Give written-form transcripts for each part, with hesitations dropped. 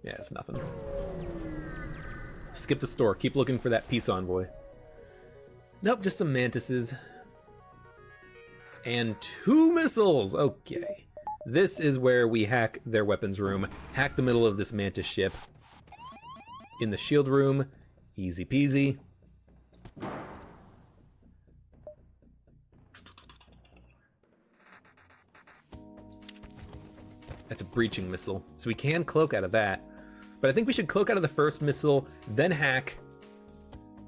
Yeah, it's nothing. Skip the store. Keep looking for that peace envoy. Nope, just some mantises. And 2 missiles! Okay. This is where we hack their weapons room. Hack the middle of this mantis ship. In the shield room. Easy peasy. That's a breaching missile. So we can cloak out of that. But I think we should cloak out of the first missile, then hack,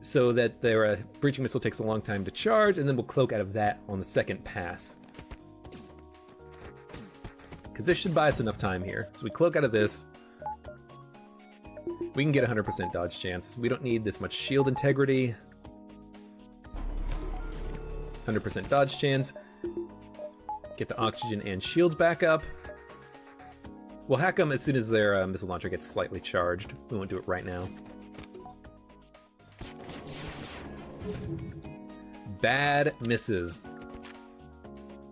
so that their breaching missile takes a long time to charge, and then we'll cloak out of that on the second pass. Because this should buy us enough time here. So we cloak out of this. We can get 100% dodge chance. We don't need this much shield integrity. 100% dodge chance. Get the oxygen and shields back up. We'll hack them as soon as their missile launcher gets slightly charged. We won't do it right now. Bad misses.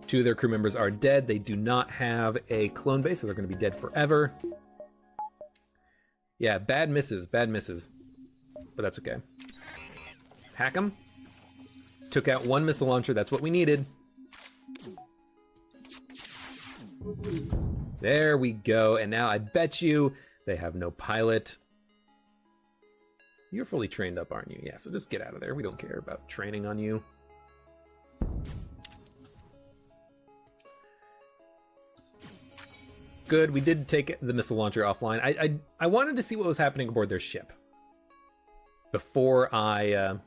2 of their crew members are dead. They do not have a clone base, so they're going to be dead forever. Yeah, bad misses, bad misses. But that's okay. Hack them. Took out 1 missile launcher, that's what we needed. There we go, and now I bet you they have no pilot. You're fully trained up, aren't you? Yeah, so just get out of there. We don't care about training on you. Good, we did take the missile launcher offline. I wanted to see what was happening aboard their ship before I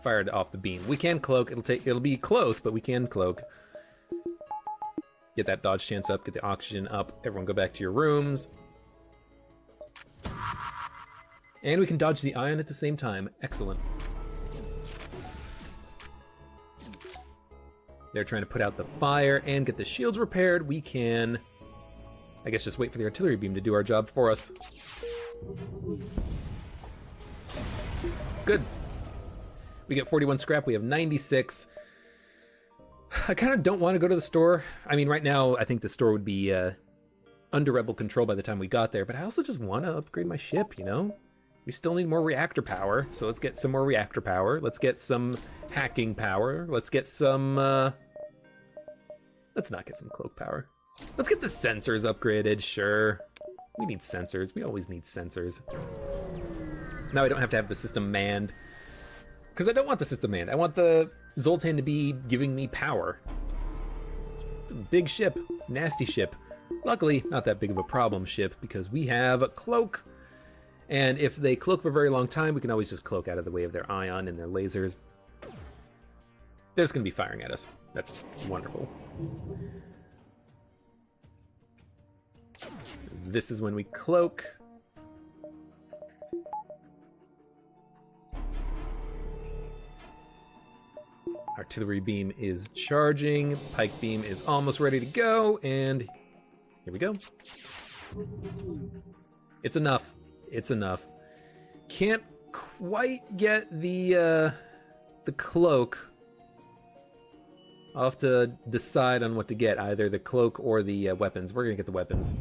fired off the beam. We can cloak. It'll be close, but we can cloak. Get that dodge chance up, get the oxygen up. Everyone go back to your rooms. And we can dodge the ion at the same time. Excellent. They're trying to put out the fire and get the shields repaired. We can, I guess, just wait for the artillery beam to do our job for us. Good. We get 41 scrap, we have 96. I kind of don't want to go to the store. I mean, right now, I think the store would be under rebel control by the time we got there, but I also just want to upgrade my ship, you know? We still need more reactor power, so let's get some more reactor power. Let's get some hacking power. Let's get some, let's not get some cloak power. Let's get the sensors upgraded, sure. We need sensors, we always need sensors. Now I don't have to have the system manned. Because I don't want the system manned. I want the Zoltan to be giving me power. It's a big ship, nasty ship. Luckily, not that big of a problem ship because we have a cloak. And if they cloak for a very long time, we can always just cloak out of the way of their ion and their lasers. They're just gonna be firing at us. That's wonderful. This is when we cloak. Artillery beam is charging, pike beam is almost ready to go, and here we go. It's enough. It's enough. Can't quite get the cloak. I'll have to decide on what to get, either the cloak or the weapons. We're gonna get the weapons.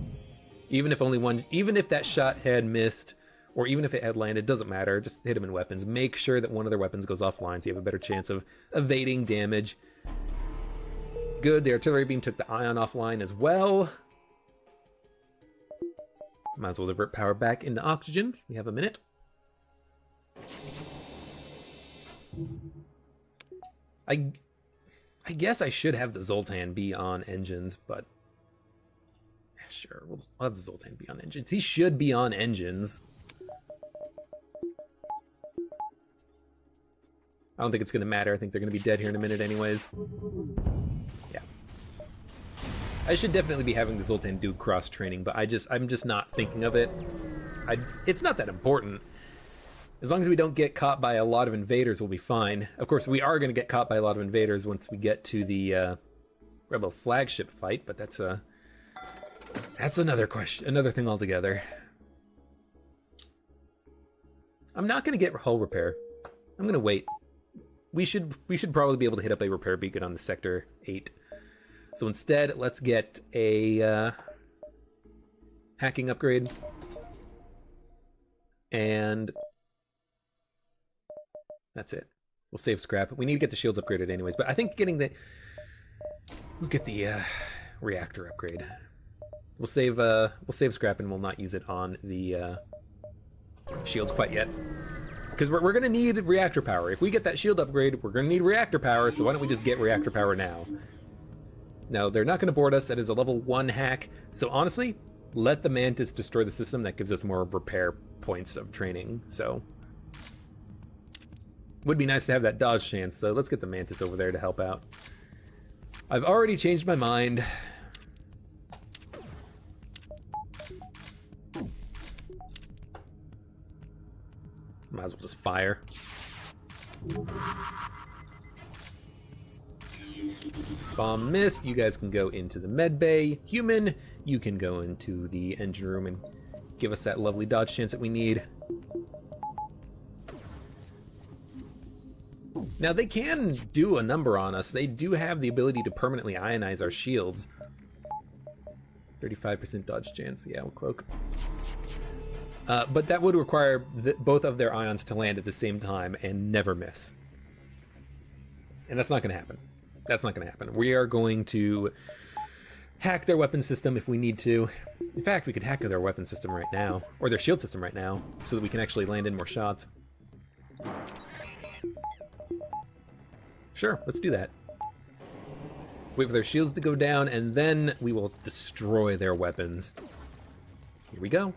Even if only one, even if that shot had missed, or even if it had landed, doesn't matter, just hit them in weapons. Make sure that one of their weapons goes offline so you have a better chance of evading damage. Good, the artillery beam took the ion offline as well. Might as well divert power back into oxygen. We have a minute. I guess I should have the Zoltan be on engines, but yeah, sure, I'll have the Zoltan be on engines. He should be on engines. I don't think it's gonna matter. I think they're gonna be dead here in a minute anyways. Yeah. I should definitely be having the Zoltan do cross training, but I'm just not thinking of it. It's not that important. As long as we don't get caught by a lot of invaders, we'll be fine. Of course, we are gonna get caught by a lot of invaders once we get to the Rebel flagship fight, but that's another question, another thing altogether. I'm not gonna get hull repair. I'm gonna wait. We should probably be able to hit up a repair beacon on the Sector 8. So instead, let's get a hacking upgrade. And that's it. We'll save scrap. We need to get the shields upgraded anyways, but I think we'll get the reactor upgrade. We'll save scrap and we'll not use it on the shields quite yet. Because we're going to need reactor power. If we get that shield upgrade, we're going to need reactor power, so why don't we just get reactor power now? No, they're not going to board us. That is a level 1 hack. So honestly, let the Mantis destroy the system. That gives us more repair points of training. So would be nice to have that dodge chance. So let's get the Mantis over there to help out. I've already changed my mind. Might as well just fire. Bomb missed. You guys can go into the med bay. Human, you can go into the engine room and give us that lovely dodge chance that we need. Now they can do a number on us. They do have the ability to permanently ionize our shields. 35% dodge chance. Yeah, we'll cloak. But that would require both of their ions to land at the same time and never miss. And that's not going to happen. That's not going to happen. We are going to hack their weapon system if we need to. In fact, we could hack their weapon system right now, or their shield system right now, so that we can actually land in more shots. Sure, let's do that. Wait for their shields to go down, and then we will destroy their weapons. Here we go.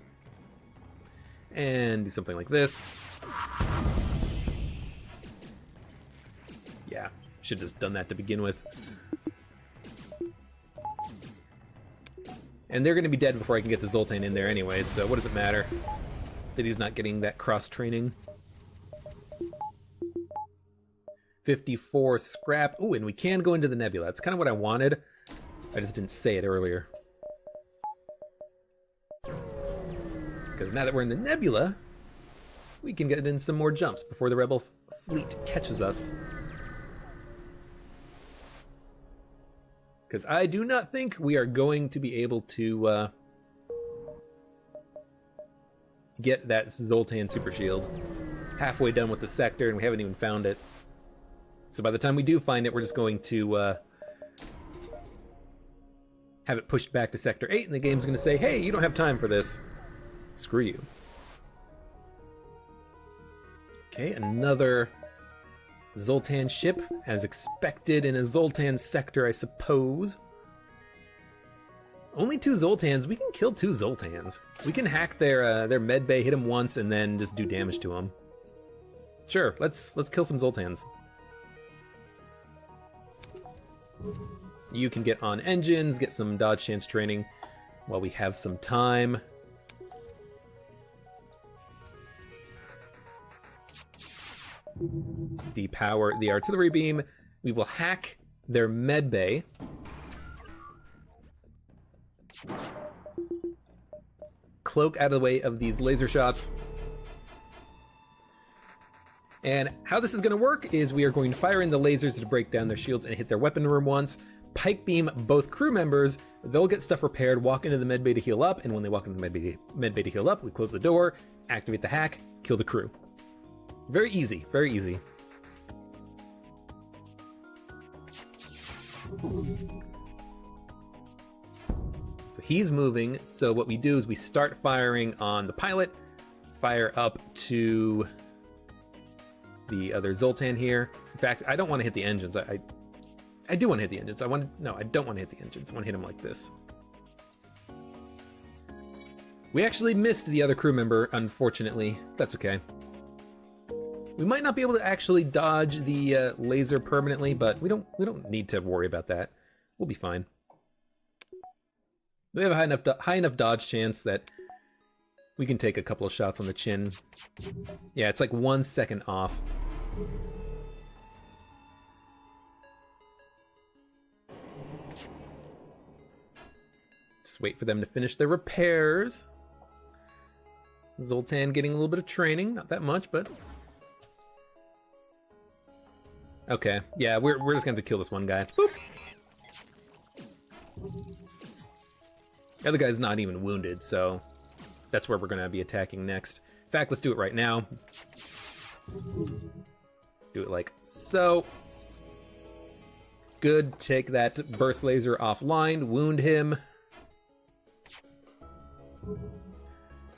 And do something like this. Yeah, should have just done that to begin with. And they're going to be dead before I can get the Zoltan in there anyways, so what does it matter that he's not getting that cross-training? 54 scrap. Ooh, and we can go into the nebula. That's kind of what I wanted. I just didn't say it earlier. Because now that we're in the nebula, we can get in some more jumps before the rebel fleet catches us. Because I do not think we are going to be able to get that Zoltan super shield. Halfway done with the sector and we haven't even found it. So by the time we do find it, we're just going to have it pushed back to Sector 8 and the game's going to say, hey, you don't have time for this. Screw you. Okay, another Zoltan ship, as expected in a Zoltan sector, I suppose. Only 2 Zoltans. We can kill 2 Zoltans. We can hack their med bay, hit them once, and then just do damage to them. Sure, let's kill some Zoltans. You can get on engines, get some dodge chance training while we have some time. Depower the artillery beam. We will hack their med bay. Cloak out of the way of these laser shots. And how this is going to work is we are going to fire in the lasers to break down their shields and hit their weapon room once. Pike beam both crew members. They'll get stuff repaired, walk into the med bay to heal up, and when they walk into the med bay to heal up, we close the door, activate the hack, kill the crew. Very easy, very easy. So he's moving, so what we do is we start firing on the pilot, fire up to the other Zoltan here. In fact, I don't want to hit the engines. I do want to hit the engines. No, I don't want to hit the engines. I want to hit them like this. We actually missed the other crew member, unfortunately. That's okay. We might not be able to actually dodge the laser permanently, but we don't need to worry about that. We'll be fine. We have a high enough dodge chance that we can take a couple of shots on the chin. Yeah, it's like 1 second off. Just wait for them to finish their repairs. Zoltan getting a little bit of training, not that much, but okay, yeah, we're just gonna have to kill this one guy. Boop. The other guy's not even wounded, so that's where we're gonna be attacking next. In fact, let's do it right now. Do it like so. Good, take that burst laser offline, wound him.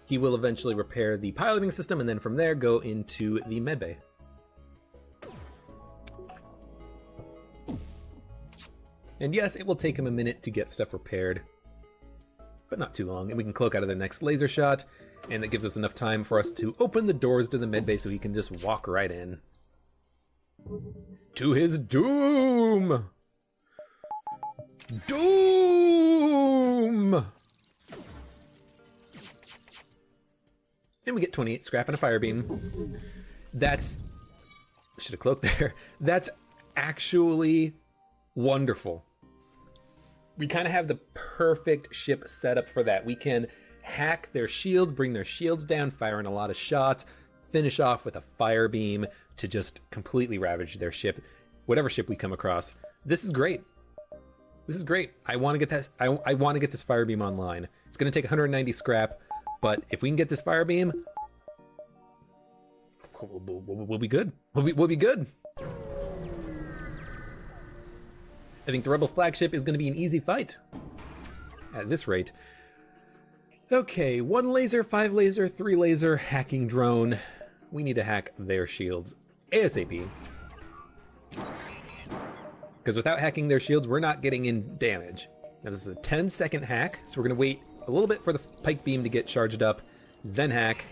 He will eventually repair the piloting system, and then from there go into the medbay. And yes, it will take him a minute to get stuff repaired, but not too long. And we can cloak out of the next laser shot, and that gives us enough time for us to open the doors to the medbay so he can just walk right in. To his doom! Doom! And we get 28 scrap and a fire beam. That's... should have cloaked there. That's actually wonderful. We kind of have the perfect ship set up for that. We can hack their shields, bring their shields down, fire in a lot of shots, finish off with a fire beam to just completely ravage their ship, whatever ship we come across. This is great. This is great. I want to get this. I want to get this fire beam online. It's going to take 190 scrap, but if we can get this fire beam, we'll be good. We'll be good. I think the Rebel flagship is going to be an easy fight at this rate. Okay, 1 laser, 5 laser, 3 laser, hacking drone. We need to hack their shields ASAP. Because without hacking their shields, we're not getting in damage. Now this is a 10-second hack, so we're going to wait a little bit for the pike beam to get charged up, then hack.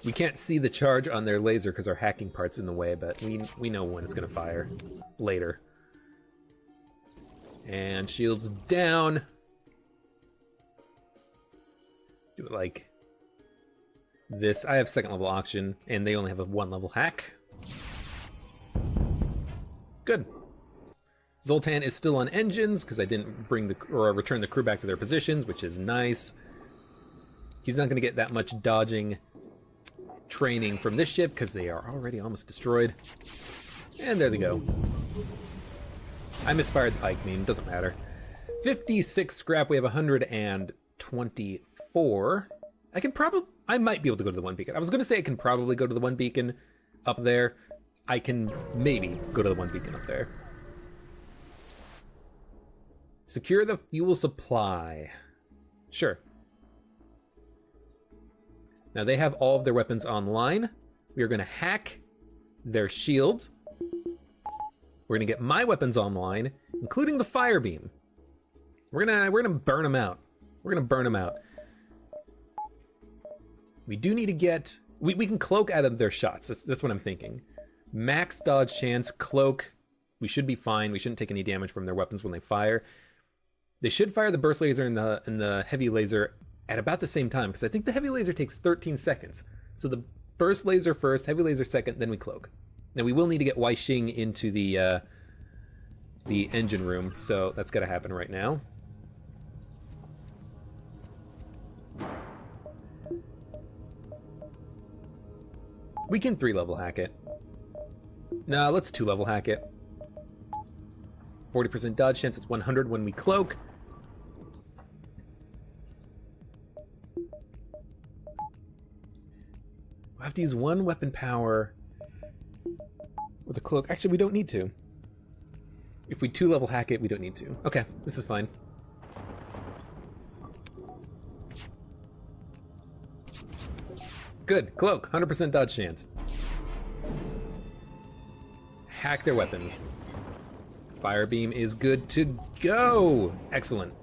We can't see the charge on their laser because our hacking part's in the way, but we know when it's going to fire later. And shields down. Do it like this. I have 2nd level auction, and they only have a 1 level hack. Good. Zoltan is still on engines because I didn't bring or return the crew back to their positions, which is nice. He's not going to get that much dodging training from this ship because they are already almost destroyed. And there they go. I misfired the pike beam, doesn't matter. 56 scrap, we have 124. I might be able to go to the 1 beacon. I was gonna say I can probably go to the 1 beacon up there. I can maybe go to the 1 beacon up there. Secure the fuel supply. Sure. Now they have all of their weapons online. We are gonna hack their shields. We're gonna get my weapons online, including the fire beam. We're gonna burn them out. We're gonna burn them out. We do need to get, we can cloak out of their shots. That's what I'm thinking. Max dodge chance, cloak. We should be fine. We shouldn't take any damage from their weapons when they fire. They should fire the burst laser and the heavy laser at about the same time, because I think the heavy laser takes 13 seconds. So the burst laser first, heavy laser second, then we cloak. Now we will need to get Wai Xing into the engine room, so that's gotta happen right now. We can 3-level hack it. No, let's 2-level hack it. 40% dodge chance, it's 100 when we cloak. I have to use 1 weapon power with a cloak. Actually, we don't need to. If we 2-level hack it, we don't need to. Okay, this is fine. Good, cloak, 100% dodge chance. Hack their weapons. Fire beam is good to go. Excellent.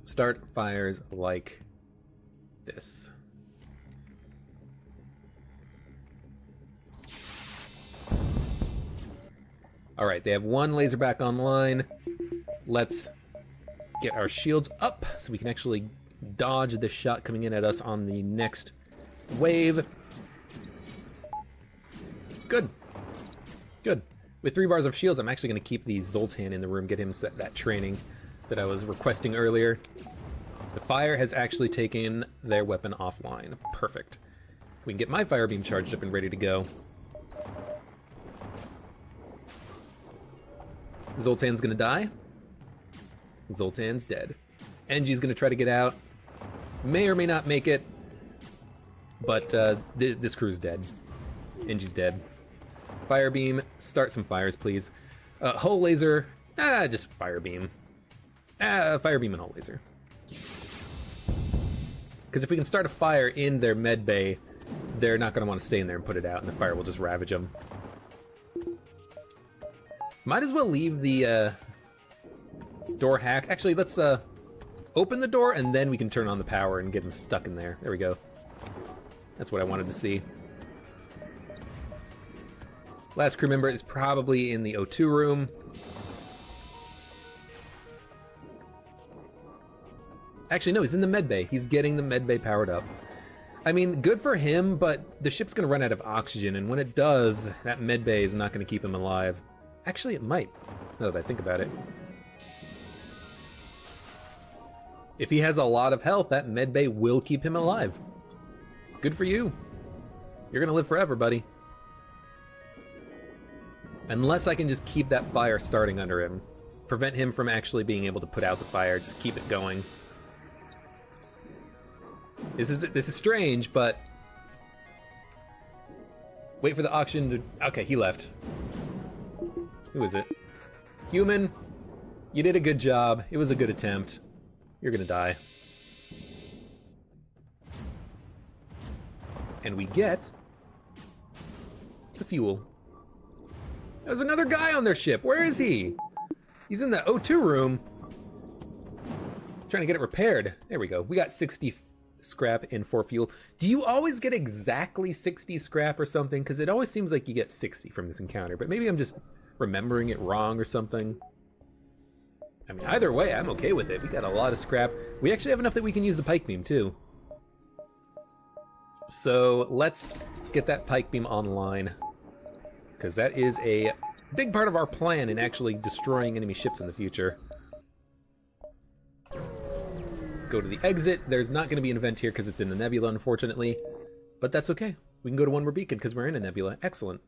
Start fires like this. All right, they have 1 laser back online. Let's get our shields up so we can actually dodge the shot coming in at us on the next wave. Good. Good. With 3 bars of shields, I'm actually going to keep the Zoltan in the room, get him that training that I was requesting earlier. The fire has actually taken their weapon offline. Perfect. We can get my fire beam charged up and ready to go. Zoltan's gonna die. Zoltan's dead. Engi's gonna try to get out. May or may not make it, but this crew's dead. Engi's dead. Fire beam, start some fires, please. Hull laser, just fire beam. Fire beam and hull laser. Because if we can start a fire in their med bay, they're not going to want to stay in there and put it out, and the fire will just ravage them. Might as well leave the door hacked. Actually, let's open the door, and then we can turn on the power and get them stuck in there. There we go. That's what I wanted to see. Last crew member is probably in the O2 room. Actually, no, he's in the med bay. He's getting the med bay powered up. I mean, good for him, but the ship's gonna run out of oxygen, and when it does, that med bay is not gonna keep him alive. Actually, it might, now that I think about it. If he has a lot of health, that med bay will keep him alive. Good for you. You're gonna live forever, buddy. Unless I can just keep that fire starting under him. Prevent him from actually being able to put out the fire, just keep it going. This is strange, but... Wait for the oxygen to... Okay, he left. Who is it? Human, you did a good job. It was a good attempt. You're gonna die. And we get... the fuel. There's another guy on their ship. Where is he? He's in the O2 room. Trying to get it repaired. There we go. We got 60 scrap and 4 fuel. Do you always get exactly 60 scrap or something? Because it always seems like you get 60 from this encounter, but maybe I'm just remembering it wrong or something. I mean, either way, I'm okay with it. We got a lot of scrap. We actually have enough that we can use the pike beam too. So let's get that pike beam online, because that is a big part of our plan in actually destroying enemy ships in the future. Go to the exit. There's not going to be an event here because it's in the nebula, unfortunately, but that's okay. We can go to one more beacon because we're in a nebula. Excellent.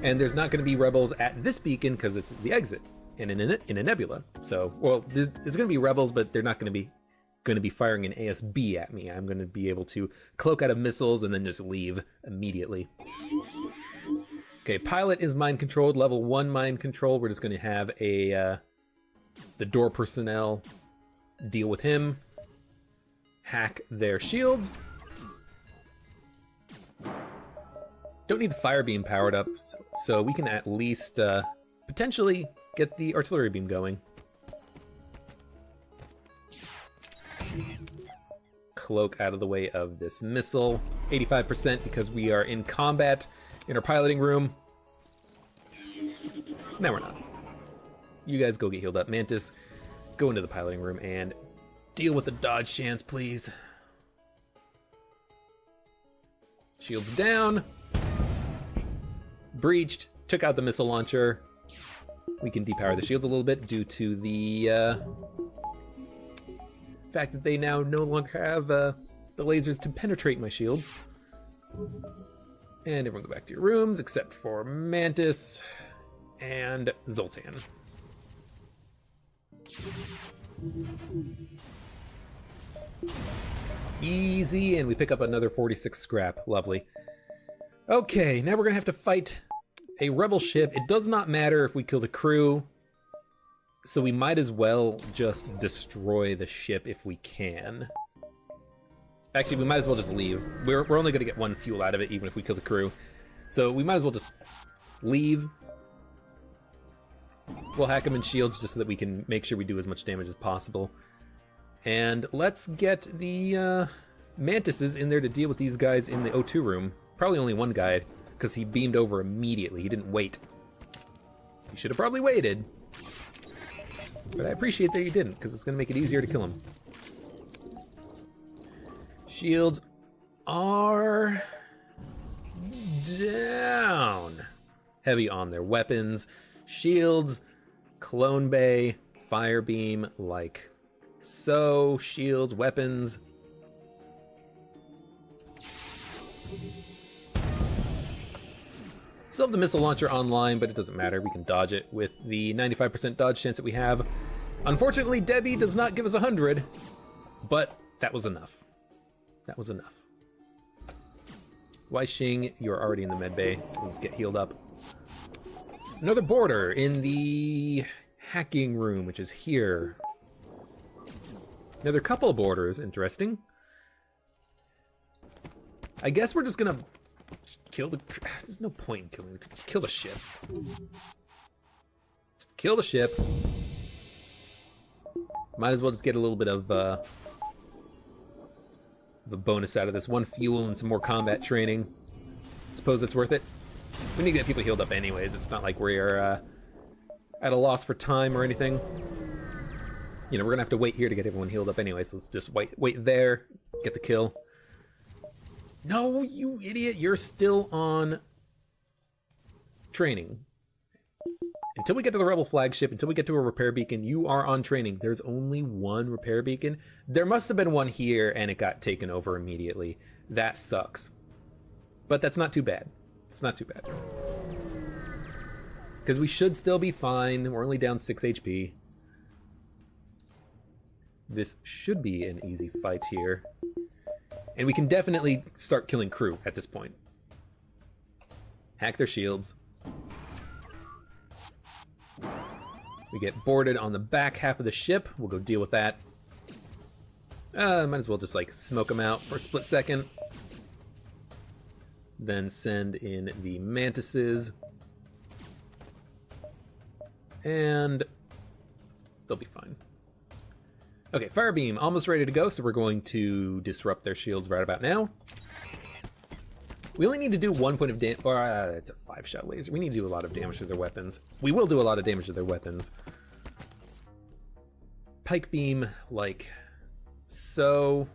And there's not going to be rebels at this beacon because it's the exit and in a nebula. So, well, there's going to be rebels, but they're not going to be firing an ASB at me. I'm going to be able to cloak out of missiles and then just leave immediately. Okay, pilot is mind controlled, level 1 mind control. We're just going to have the door personnel deal with him, hack their shields. Don't need the fire beam powered up, so we can at least potentially get the artillery beam going. Cloak out of the way of this missile. 85% because we are in combat in our piloting room. Now we're not. You guys go get healed up. Mantis, go into the piloting room and deal with the dodge chance, please. Shields down. Breached. Took out the missile launcher. We can depower the shields a little bit due to the fact that they now no longer have the lasers to penetrate my shields. And everyone go back to your rooms except for Mantis and Zoltan. Easy, and we pick up another 46 scrap. Lovely. Okay, now we're gonna have to fight a rebel ship. It does not matter if we kill the crew, so we might as well just destroy the ship if we can. Actually, we might as well just leave. We're only gonna get 1 fuel out of it, even if we kill the crew. So we might as well just leave. We'll hack them in shields just so that we can make sure we do as much damage as possible. And let's get the mantises in there to deal with these guys in the O2 room. Probably only one guy, because he beamed over immediately. He didn't wait. He should have probably waited. But I appreciate that he didn't, because it's going to make it easier to kill him. Shields are down. Heavy on their weapons. Shields, clone bay, fire beam, like so. Shields, weapons. Still have the missile launcher online, but it doesn't matter. We can dodge it with the 95% dodge chance that we have. Unfortunately, Debbie does not give us 100. But that was enough. That was enough. Wai Xing, you're already in the med bay, so let's get healed up. Another border in the hacking room, which is here. Another couple of borders, interesting. I guess we're just gonna kill the... There's no point in killing the... Just kill the ship. Just kill the ship. Might as well just get a little bit of the bonus out of this. 1 fuel and some more combat training. Suppose it's worth it. We need to get people healed up anyways. It's not like we're at a loss for time or anything. You know, we're gonna have to wait here to get everyone healed up anyway, so let's just wait there, get the kill. No, you idiot, you're still on training. Until we get to the Rebel flagship, until we get to a repair beacon, you are on training. There's only 1 repair beacon. There must have been one here and it got taken over immediately. That sucks. But that's not too bad. It's not too bad. Because we should still be fine. We're only down 6 HP. This should be an easy fight here. And we can definitely start killing crew at this point. Hack their shields. We get boarded on the back half of the ship. We'll go deal with that. Might as well just like smoke them out for a split second. Then send in the mantises. And they'll be fine. Okay, fire beam almost ready to go, so we're going to disrupt their shields right about now. We only need to do 1 point of damage, or it's a 5-shot laser. We need to do a lot of damage to their weapons. We will do a lot of damage to their weapons. Pike beam, like so.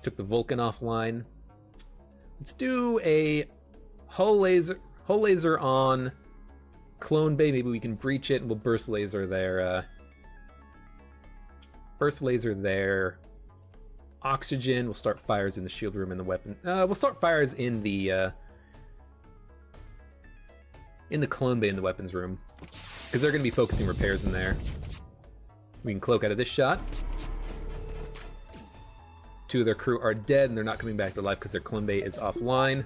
Took the Vulcan offline. Let's do a hull laser on Clone Bay. Maybe we can breach it and we'll burst laser there. Burst laser there. Oxygen. We'll start fires in the shield room and the weapon. We'll start fires in the Clone Bay in the weapons room, because they're going to be focusing repairs in there. We can cloak out of this shot. 2 of their crew are dead, and they're not coming back to life because their Clone Bay is offline.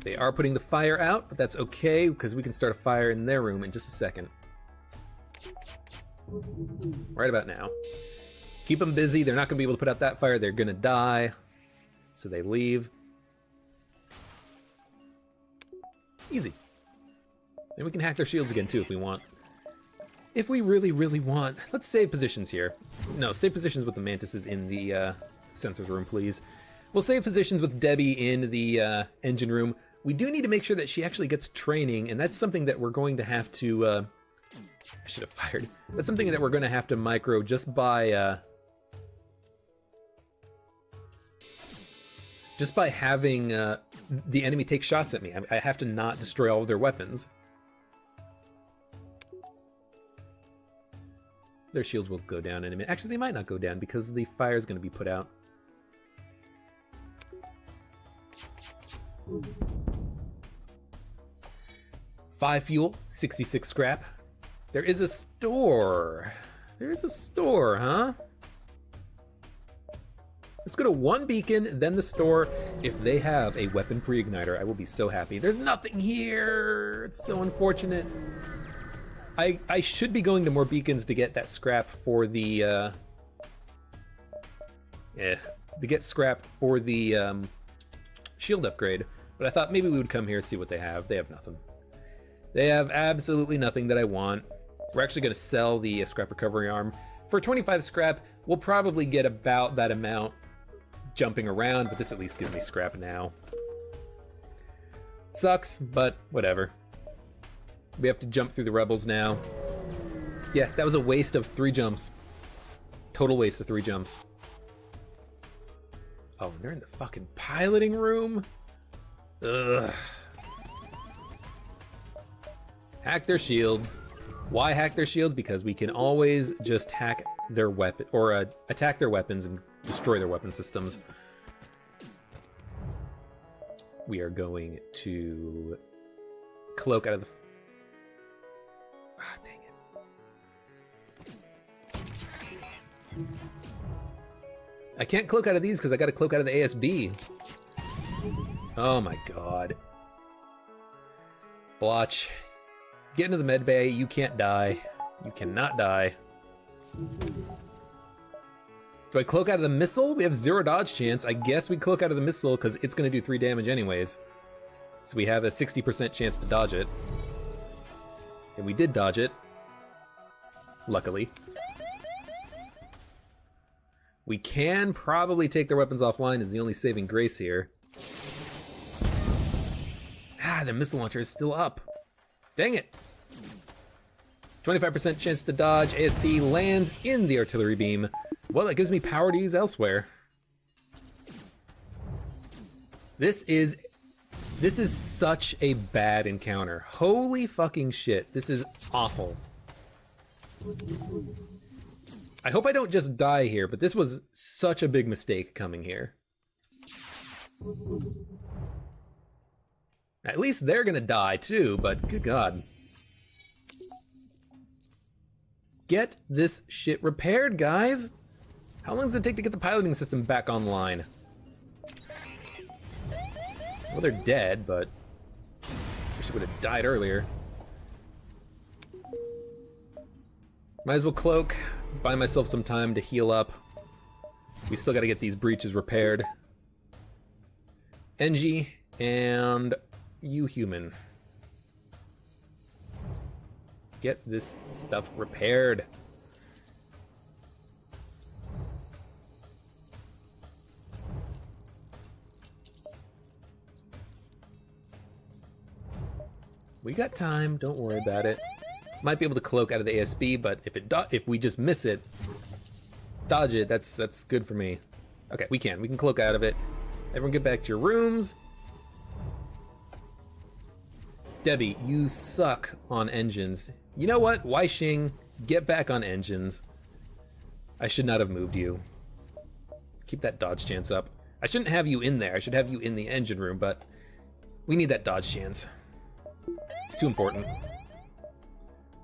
They are putting the fire out, but that's okay, because we can start a fire in their room in just a second. Right about now. Keep them busy. They're not going to be able to put out that fire. They're going to die. So they leave. Easy. And we can hack their shields again, too, if we want. If we really, really want. Let's save positions here. No, save positions with the mantises in the sensors room, please. We'll save positions with Debbie in the engine room. We do need to make sure that she actually gets training, and that's something that we're going to have to... I should have fired. That's something that we're going to have to micro just by having the enemy take shots at me. I have to not destroy all of their weapons. Their shields will go down in a minute. Actually, they might not go down because the fire is going to be put out. Five fuel, 66 scrap. There is a store. There is a store, huh? Let's go to 1 beacon, then the store. If they have a weapon pre-igniter, I will be so happy. There's nothing here. It's so unfortunate. I should be going to more beacons to get that scrap for the to get scrap for the shield upgrade. But I thought maybe we would come here and see what they have. They have nothing. They have absolutely nothing that I want. We're actually going to sell the scrap recovery arm. For 25 scrap, we'll probably get about that amount jumping around, but this at least gives me scrap now. Sucks, but whatever. We have to jump through the rebels now. Yeah, that was a waste of 3 jumps. Total waste of 3 jumps. Oh, and they're in the fucking piloting room? Ugh. Hack their shields. Why hack their shields? Because we can always just hack their weapon, or attack their weapons and destroy their weapon systems. We are going to cloak out of the... Ah, dang it. I can't cloak out of these because I got to cloak out of the ASB. Oh my god. Blotch. Get into the med bay. You can't die. You cannot die. Do I cloak out of the missile? We have 0 dodge chance. I guess we cloak out of the missile because it's going to do 3 damage anyways. So we have a 60% chance to dodge it. And we did dodge it. Luckily. We can probably take their weapons offline is the only saving grace here. Ah, the missile launcher is still up. Dang it. 25% chance to dodge. ASB lands in the artillery beam. Well, that gives me power to use elsewhere. This is such a bad encounter. Holy fucking shit. This is awful. I hope I don't just die here, but this was such a big mistake coming here. At least they're gonna die too, but good god. Get this shit repaired, guys! How long does it take to get the piloting system back online? Well, they're dead, but I wish I would have died earlier. Might as well cloak, buy myself some time to heal up. We still gotta get these breaches repaired. Engie and you human. Get this stuff repaired. We got time, don't worry about it. Might be able to cloak out of the ASB, but if we just miss it, dodge it, that's good for me. Okay, we can cloak out of it. Everyone get back to your rooms. Debbie, you suck on engines. You know what? Wai Xing, get back on engines. I should not have moved you. Keep that dodge chance up. I shouldn't have you in there. I should have you in the engine room, but we need that dodge chance. It's too important.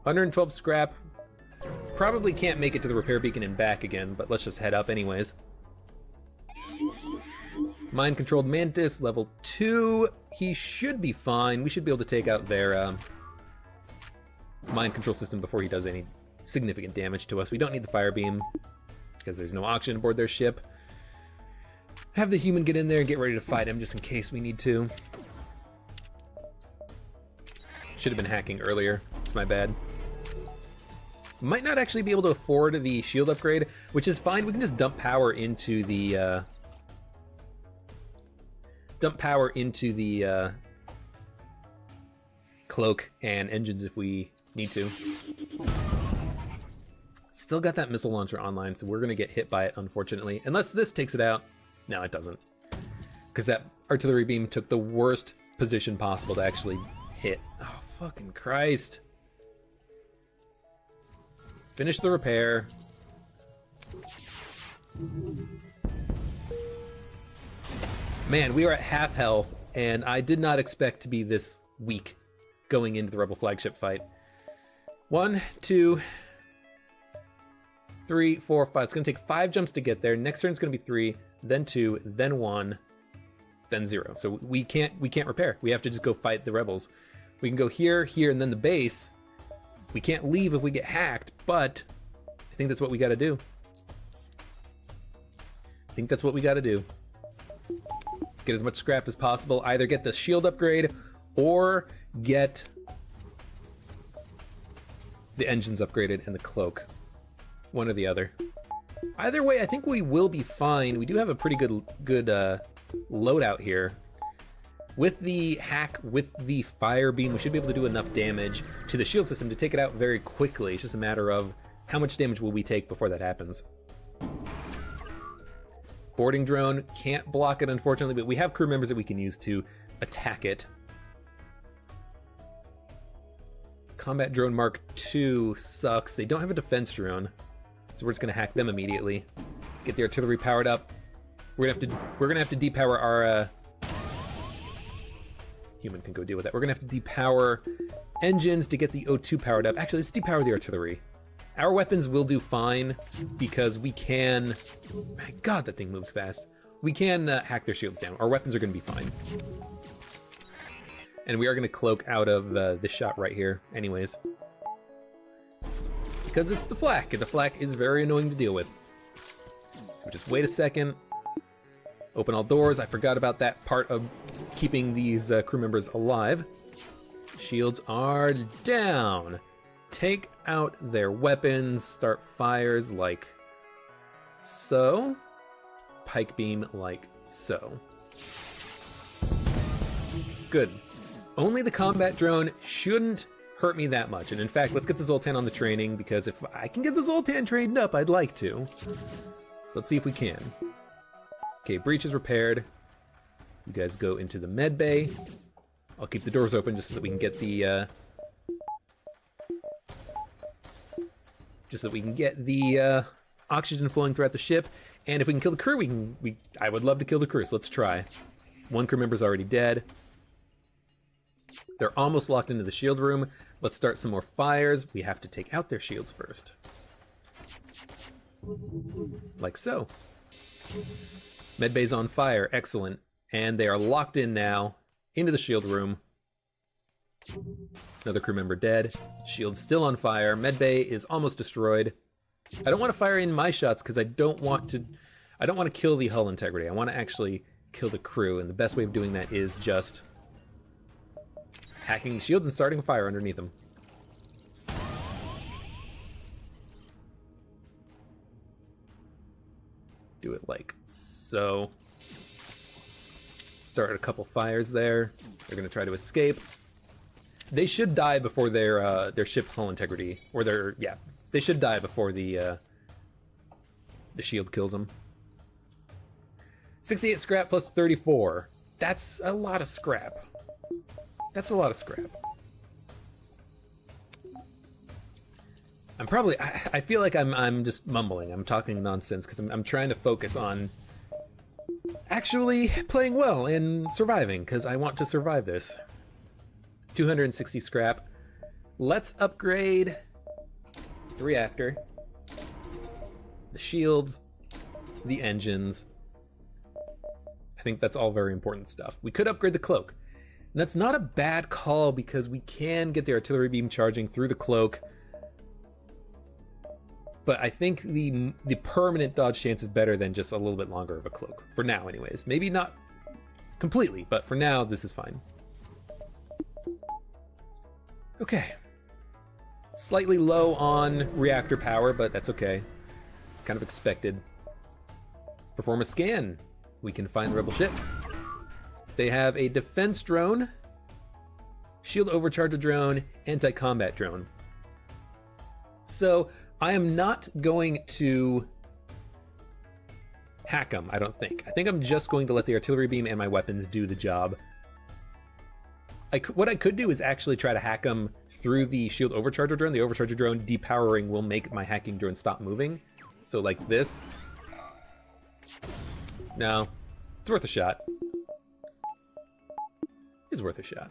112 scrap. Probably can't make it to the repair beacon and back again, but let's just head up anyways. Mind-controlled Mantis, level 2. He should be fine. We should be able to take out their mind control system before he does any significant damage to us. We don't need the fire beam because there's no oxygen aboard their ship. Have the human get in there and get ready to fight him just in case we need to. Should have been hacking earlier. It's my bad. Might not actually be able to afford the shield upgrade, which is fine. We can just dump power into the cloak and engines if we need to. Still got that missile launcher online, so we're gonna get hit by it, unfortunately. Unless this takes it out. No, it doesn't. Because that artillery beam took the worst position possible to actually hit. Oh, fucking Christ. Finish the repair. Man, we are at half health, and I did not expect to be this weak going into the Rebel flagship fight. 1, 2, 3, 4, 5. It's gonna take 5 jumps to get there. Next turn's gonna be 3, then 2, then 1, then 0. So we can't repair. We have to just go fight the rebels. We can go here, here, and then the base. We can't leave if we get hacked, but I think that's what we gotta do. I think that's what we gotta do. Get as much scrap as possible. Either get the shield upgrade or get the engines upgraded and the cloak. One or the other. Either way, I think we will be fine. We do have a pretty good loadout here. With the hack, with the fire beam, we should be able to do enough damage to the shield system to take it out very quickly. It's just a matter of how much damage will we take before that happens. Boarding drone, can't block it unfortunately, but we have crew members that we can use to attack it. Combat drone Mark II sucks. They don't have a defense drone, so we're just gonna hack them immediately. Get the artillery powered up. We're gonna have to depower Human can go deal with that. We're gonna have to depower engines to get the O2 powered up. Actually, let's depower the artillery. Our weapons will do fine because we can... My God, that thing moves fast. We can hack their shields down. Our weapons are gonna be fine. And we are gonna cloak out of this shot right here anyways. Because it's the flak, and the flak is very annoying to deal with. So just wait a second. Open all doors. I forgot about that part of keeping these crew members alive. Shields are down. Take out their weapons. Start fires like so. Pike beam like so. Good. Only the combat drone shouldn't hurt me that much. And in fact, let's get the Zoltan on the training, because if I can get the Zoltan trained up, I'd like to. So let's see if we can. Okay, breach is repaired. You guys go into the med bay. I'll keep the doors open just so that we can get the oxygen flowing throughout the ship. And if we can kill the crew, I would love to kill the crew, so let's try. One crew member's already dead. They're almost locked into the shield room. Let's start some more fires. We have to take out their shields first. Like so. Medbay's on fire, excellent. And they are locked in now, into the shield room. Another crew member dead. Shield's still on fire. Medbay is almost destroyed. I don't want to fire in my shots because I don't want to kill the hull integrity. I want to actually kill the crew, and the best way of doing that is just hacking the shields and starting a fire underneath them. Do it like so. Start a couple fires there. They're gonna try to escape. They should die before their ship hull integrity, or they should die before the shield kills them. 68 scrap plus 34. That's a lot of scrap. That's a lot of scrap. I feel like I'm just mumbling. I'm talking nonsense because I'm trying to focus on actually playing well and surviving, because I want to survive this. 260 scrap. Let's upgrade the reactor, the shields, the engines. I think that's all very important stuff. We could upgrade the cloak. And that's not a bad call because we can get the artillery beam charging through the cloak. But I think the permanent dodge chance is better than just a little bit longer of a cloak. For now, anyways. Maybe not completely, but for now, this is fine. Okay. Slightly low on reactor power, but that's okay. It's kind of expected. Perform a scan. We can find the rebel ship. They have a defense drone, shield overcharger drone, anti-combat drone. So I am not going to hack them, I don't think. I think I'm just going to let the artillery beam and my weapons do the job. What I could do is actually try to hack them through the shield overcharger drone. The overcharger drone depowering will make my hacking drone stop moving. So like this. No, it's worth a shot. It's worth a shot.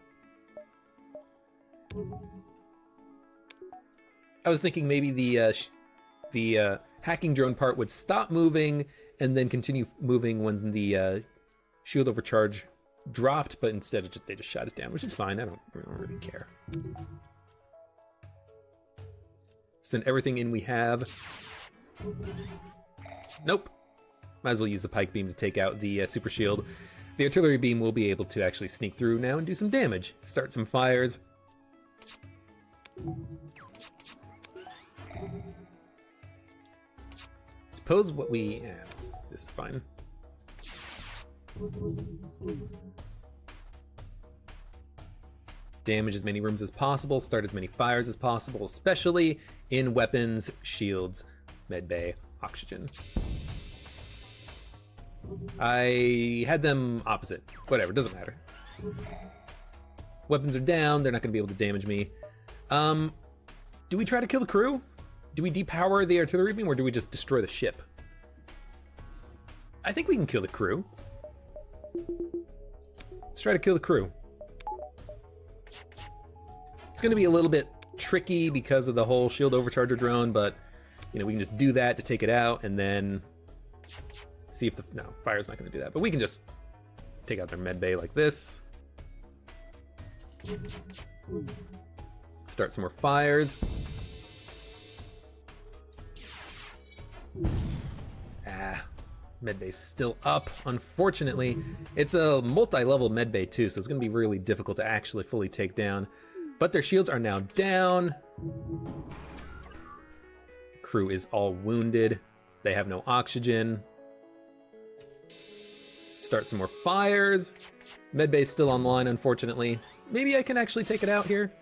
I was thinking maybe the hacking drone part would stop moving and then continue moving when the shield overcharge dropped, but instead they just shot it down, which is fine. I don't really care. Send everything in we have. Nope. Might as well use the pike beam to take out the super shield. The artillery beam will be able to actually sneak through now and do some damage. Start some fires. Suppose what we... Yeah, this is fine. Damage as many rooms as possible, start as many fires as possible, especially in weapons, shields, medbay, oxygen. I had them opposite. Whatever, doesn't matter. Weapons are down, they're not going to be able to damage me. Do we try to kill the crew? Do we depower the artillery beam, or do we just destroy the ship? I think we can kill the crew. Let's try to kill the crew. It's going to be a little bit tricky because of the whole shield overcharger drone, but you know, we can just do that to take it out and then see if the, no, fire's not going to do that, but we can just take out their med bay like this. Start some more fires. Medbay's still up, unfortunately. It's a multi-level medbay too, so it's gonna be really difficult to actually fully take down. But their shields are now down. Crew is all wounded. They have no oxygen. Start some more fires. Medbay's still online, unfortunately. Maybe I can actually take it out here.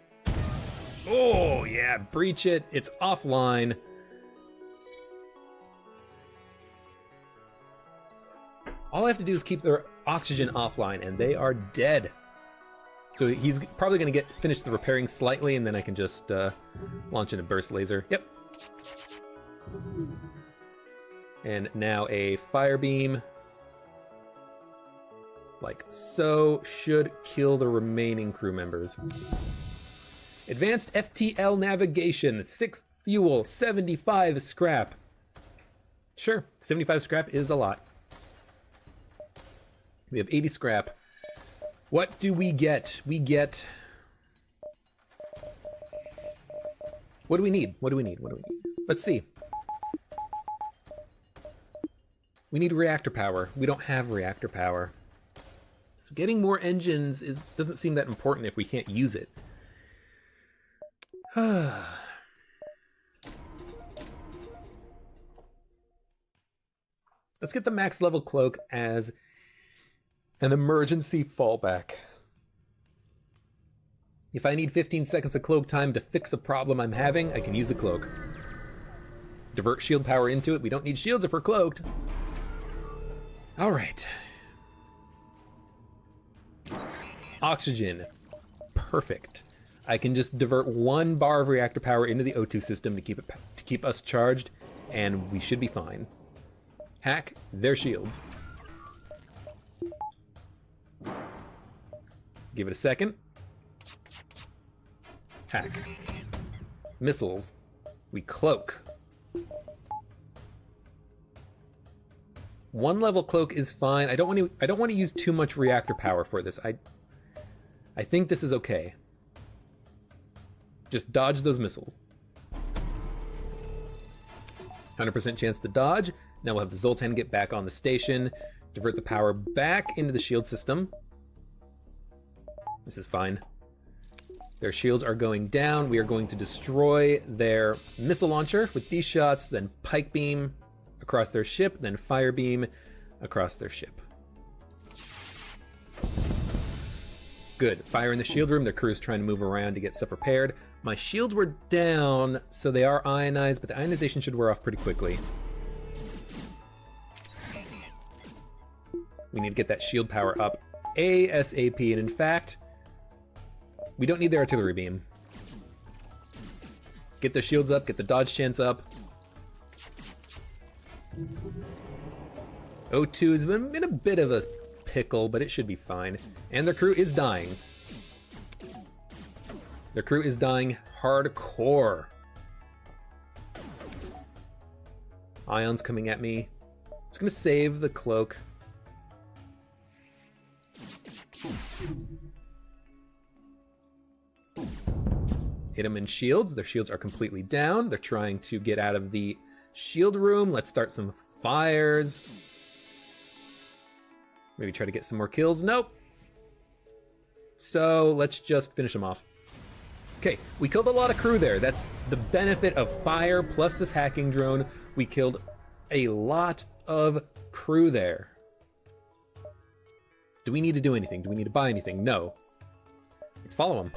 Oh yeah, breach it. It's offline. All I have to do is keep their oxygen offline and they are dead. So he's probably gonna finish the repairing slightly and then I can just launch in a burst laser. Yep. And now a fire beam. Like so, should kill the remaining crew members. Advanced FTL navigation, 6 fuel, 75 scrap. Sure, 75 scrap is a lot. We have 80 scrap. What do we get? We get... What do we need? What do we need? What do we need? Let's see. We need reactor power. We don't have reactor power. So getting more engines doesn't seem that important if we can't use it. Let's get the max level cloak as an emergency fallback. If I need 15 seconds of cloak time to fix a problem I'm having, I can use the cloak. Divert shield power into it. We don't need shields if we're cloaked. All right. Oxygen. Perfect. I can just divert 1 bar of reactor power into the O2 system to keep us charged, and we should be fine. Hack their shields. Give it a second. Hack. Missiles. We cloak. 1 level cloak is fine. I don't want to use too much reactor power for this. I think this is okay. Just dodge those missiles. 100% chance to dodge. Now we'll have the Zoltan get back on the station, divert the power back into the shield system. This is fine. Their shields are going down. We are going to destroy their missile launcher with these shots, then pike beam across their ship, then fire beam across their ship. Good. Fire in the shield room. Their crew is trying to move around to get stuff repaired. My shields were down, so they are ionized, but the ionization should wear off pretty quickly. We need to get that shield power up ASAP, and in fact, we don't need the artillery beam. Get the shields up, get the dodge chance up. O2 has been in a bit of a pickle, but it should be fine. And their crew is dying. Their crew is dying hardcore. Ions coming at me. It's gonna save the cloak. Hit them in shields. Their shields are completely down. They're trying to get out of the shield room. Let's start some fires. Maybe try to get some more kills. Nope. So let's just finish them off. Okay, we killed a lot of crew there. That's the benefit of fire plus this hacking drone. We killed a lot of crew there. Do we need to do anything? Do we need to buy anything? No. Let's follow them.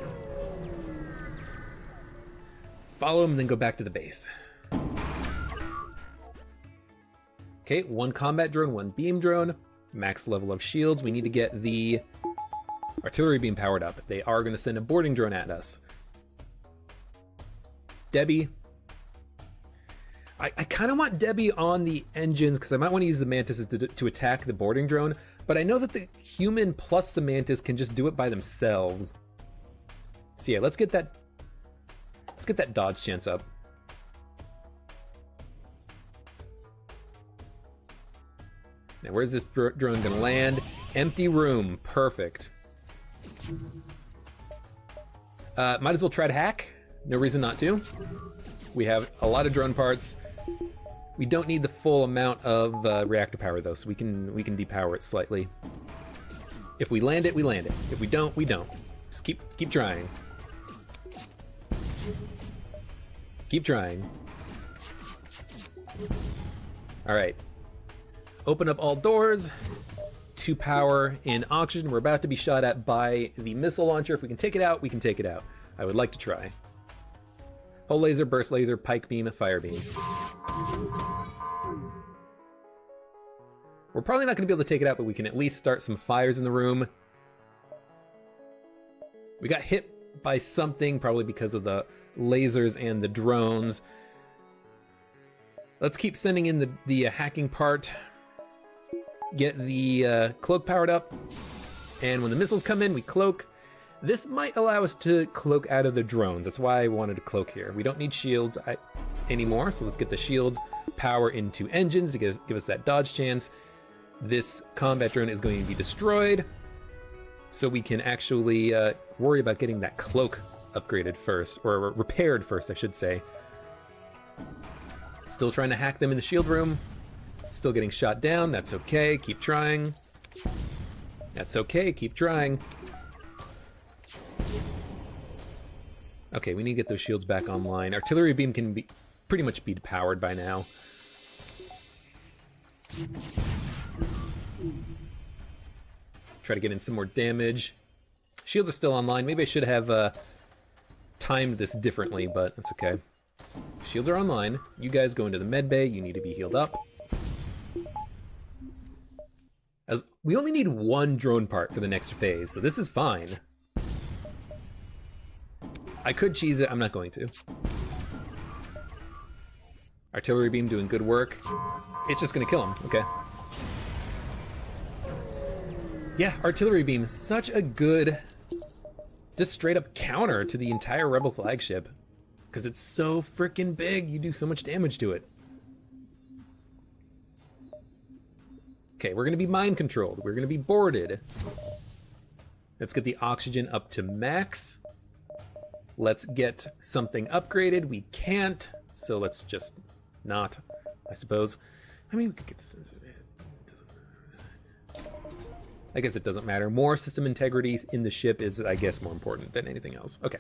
Follow them and then go back to the base. Okay, 1 combat drone, 1 beam drone. Max level of shields. We need to get the artillery beam powered up. They are going to send a boarding drone at us. Debbie. I kind of want Debbie on the engines because I might want to use the Mantises to attack the boarding drone, but I know that the human plus the Mantis can just do it by themselves. So yeah, let's get that dodge chance up. Now where's this drone gonna land? Empty room, perfect. Might as well try to hack. No reason not to. We have a lot of drone parts. We don't need the full amount of reactor power though, so we can depower it slightly. If we land it, we land it. If we don't, we don't. Just keep trying. Keep trying. All right. Open up all doors. 2 power in oxygen. We're about to be shot at by the missile launcher. If we can take it out, we can take it out. I would like to try. Hull laser, burst laser, pike beam, fire beam. We're probably not going to be able to take it out, but we can at least start some fires in the room. We got hit by something, probably because of the lasers and the drones. Let's keep sending in the hacking part. Get the cloak powered up. And when the missiles come in, we cloak. This might allow us to cloak out of the drones. That's why I wanted to cloak here. We don't need shields anymore, so let's get the shield power into engines to give us that dodge chance. This combat drone is going to be destroyed, so we can actually worry about getting that cloak upgraded first, or repaired first, I should say. Still trying to hack them in the shield room. Still getting shot down. That's okay. Keep trying. That's okay. Keep trying. Okay, we need to get those shields back online. Artillery beam can be pretty much be powered by now. Try to get in some more damage. Shields are still online. Maybe I should have timed this differently, but that's okay. Shields are online. You guys go into the med bay. You need to be healed up. As we only need 1 drone part for the next phase, so this is fine. I could cheese it, I'm not going to. Artillery beam doing good work. It's just gonna kill him, okay. Yeah, artillery beam, such a good, just straight up counter to the entire Rebel flagship. Because it's so freaking big, you do so much damage to it. Okay, we're gonna be mind controlled. We're gonna be boarded. Let's get the oxygen up to max. Let's get something upgraded. We can't, so let's just not, I suppose. I mean, we could get this. I guess it doesn't matter. More system integrity in the ship is, I guess, more important than anything else. Okay.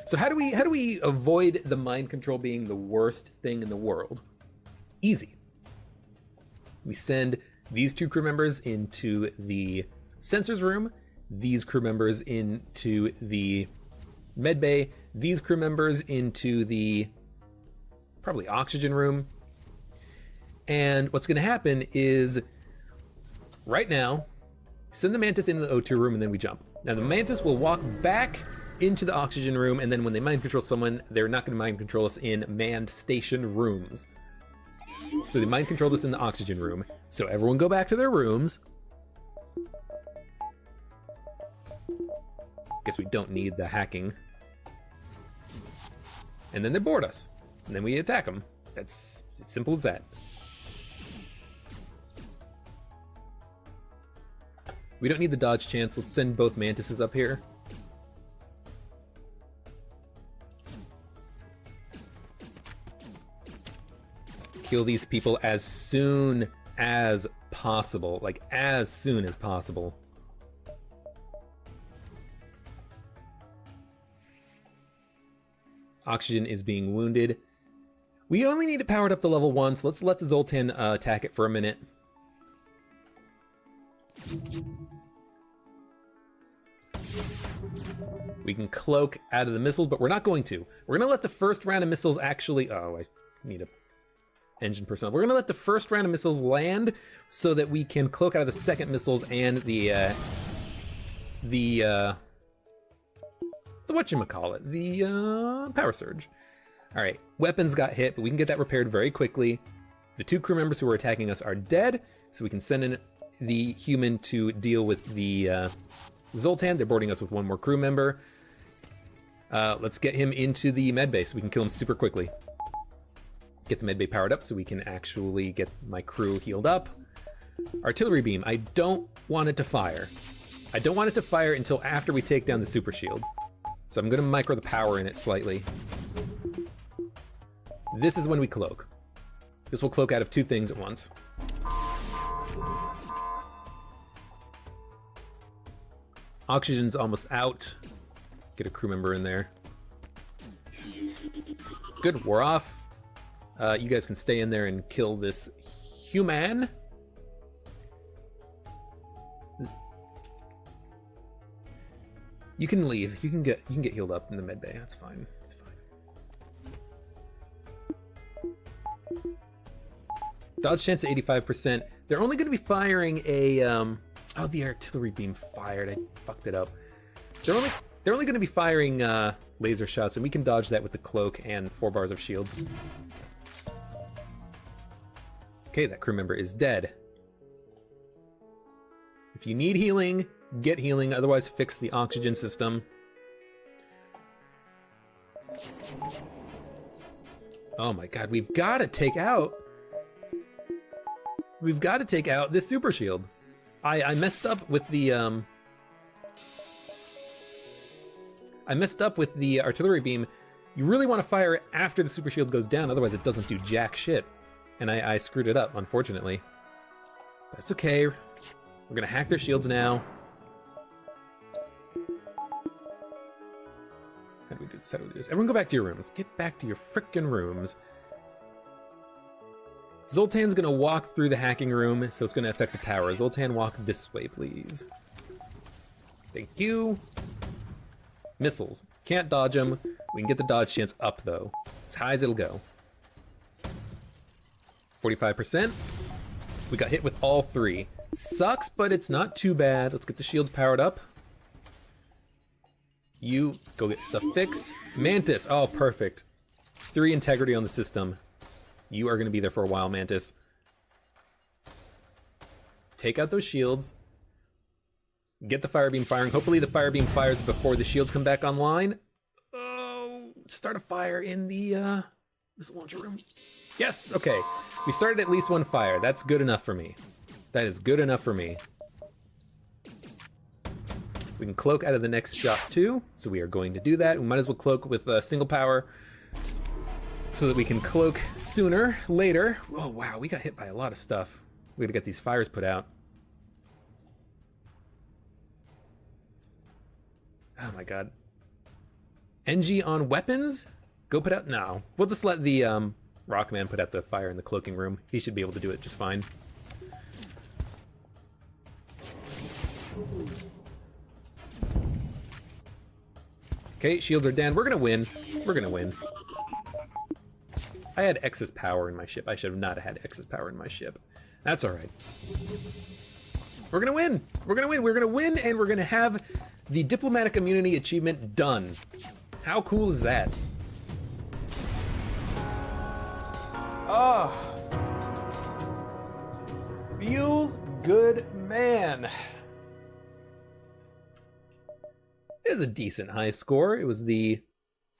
So how do we avoid the mind control being the worst thing in the world? Easy. We send these 2 crew members into the sensors room, these crew members into the med bay, these crew members into the probably oxygen room. And what's going to happen is right now, send the Mantis into the O2 room and then we jump. Now the Mantis will walk back into the oxygen room, and then when they mind control someone, they're not going to mind control us in manned station rooms. So they mind controlled us in the oxygen room. So everyone go back to their rooms. Guess we don't need the hacking. And then they board us. And then we attack them. That's as simple as that. We don't need the dodge chance. Let's send both Mantises up here. Kill these people as soon as possible. Like, as soon as possible. Oxygen is being wounded. We only need to power it up to level 1, so let's let the Zoltan attack it for a minute. We can cloak out of the missiles, but we're not going to. We're going to let the first round of missiles actually... Oh, I need a engine personnel. We're going to let the first round of missiles land so that we can cloak out of the second missiles and the whatchamacallit, the power surge. All right, weapons got hit, but we can get that repaired very quickly. The 2 crew members who were attacking us are dead, so we can send in the human to deal with the Zoltan. They're boarding us with 1 more crew member. Let's get him into the medbay so we can kill him super quickly. Get the medbay powered up so we can actually get my crew healed up. Artillery beam, I don't want it to fire. I don't want it to fire until after we take down the super shield. So I'm gonna micro the power in it slightly. This is when we cloak. This will cloak out of two things at once. Oxygen's almost out. Get a crew member in there. Good, we're off. You guys can stay in there and kill this human. You can leave. You can get healed up in the med bay. That's fine. It's fine. Dodge chance at 85%. They're only going to be firing a oh, the artillery beam fired. I fucked it up. They're only going to be firing laser shots, and we can dodge that with the cloak and 4 bars of shields. Okay, that crew member is dead. If you need healing, get healing, otherwise fix the oxygen system. Oh my god, we've got to take out this super shield. I messed up with the artillery beam. You really want to fire it after the super shield goes down, otherwise it doesn't do jack shit. And I screwed it up, unfortunately. That's okay. We're gonna hack their shields now. How do we do this? How do we do this? Everyone go back to your rooms. Get back to your frickin' rooms. Zoltan's gonna walk through the hacking room, so it's gonna affect the power. Zoltan, walk this way, please. Thank you. Missiles. Can't dodge them. We can get the dodge chance up, though. As high as it'll go. 45%. We got hit with all 3. Sucks, but it's not too bad. Let's get the shields powered up. You go get stuff fixed. Mantis, oh, perfect. 3 integrity on the system. You are gonna be there for a while, Mantis. Take out those shields. Get the fire beam firing. Hopefully the fire beam fires before the shields come back online. Oh, start a fire in the missile launcher room. Yes, okay. We started at least 1 fire. That's good enough for me. That is good enough for me. We can cloak out of the next shot too, so we are going to do that. We might as well cloak with single power so that we can cloak sooner, later. Oh wow, we got hit by a lot of stuff. We gotta get these fires put out. Oh my god. NG on weapons? Go put out, no. We'll just let the Rockman put out the fire in the cloaking room. He should be able to do it just fine. Okay, shields are down. We're gonna win. We're gonna win. I had excess power in my ship. I should have not had excess power in my ship. That's all right. We're gonna win. We're gonna win. We're gonna win, and we're gonna have the diplomatic immunity achievement done. How cool is that? Oh, feels good, man. It was a decent high score. It was the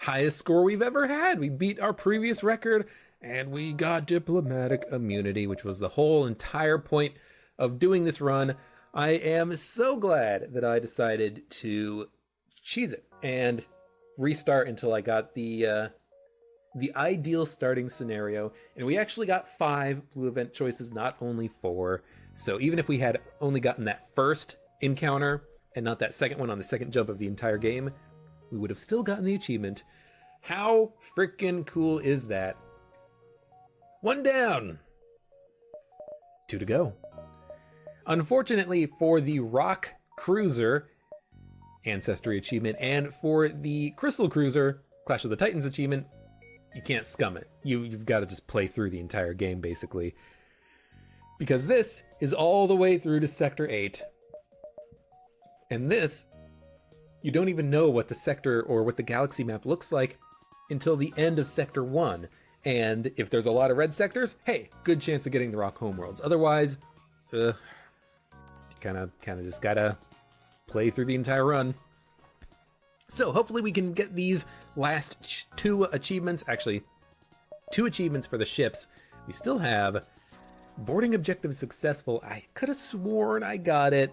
highest score we've ever had. We beat our previous record and we got diplomatic immunity, which was the whole entire point of doing this run. I am so glad that I decided to cheese it and restart until I got the ideal starting scenario. And we actually got 5 blue event choices, not only 4. So even if we had only gotten that first encounter and not that second one on the second jump of the entire game, we would have still gotten the achievement. How freaking cool is that? 1 down. 2 to go. Unfortunately for the Rock Cruiser Ancestry achievement and for the Crystal Cruiser Clash of the Titans achievement, you can't scum it. You've got to just play through the entire game, basically. Because this is all the way through to Sector 8. And this, you don't even know what the sector or what the galaxy map looks like until the end of Sector 1. And if there's a lot of red sectors, hey, good chance of getting the Rock homeworlds. Otherwise, you kind of just gotta play through the entire run. So hopefully we can get these last 2 achievements, actually 2 achievements for the ships. We still have boarding objective successful. I could have sworn I got it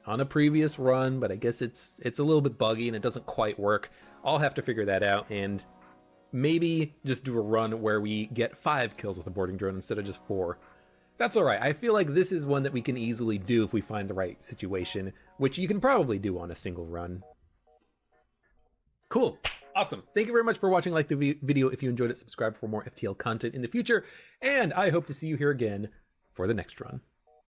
on a previous run, but I guess it's a little bit buggy and it doesn't quite work. I'll have to figure that out and maybe just do a run where we get 5 kills with a boarding drone instead of just 4. That's all right. I feel like this is one that we can easily do if we find the right situation, which you can probably do on a single run. Cool. Awesome. Thank you very much for watching. Like the video if you enjoyed it. Subscribe for more FTL content in the future. And I hope to see you here again for the next run.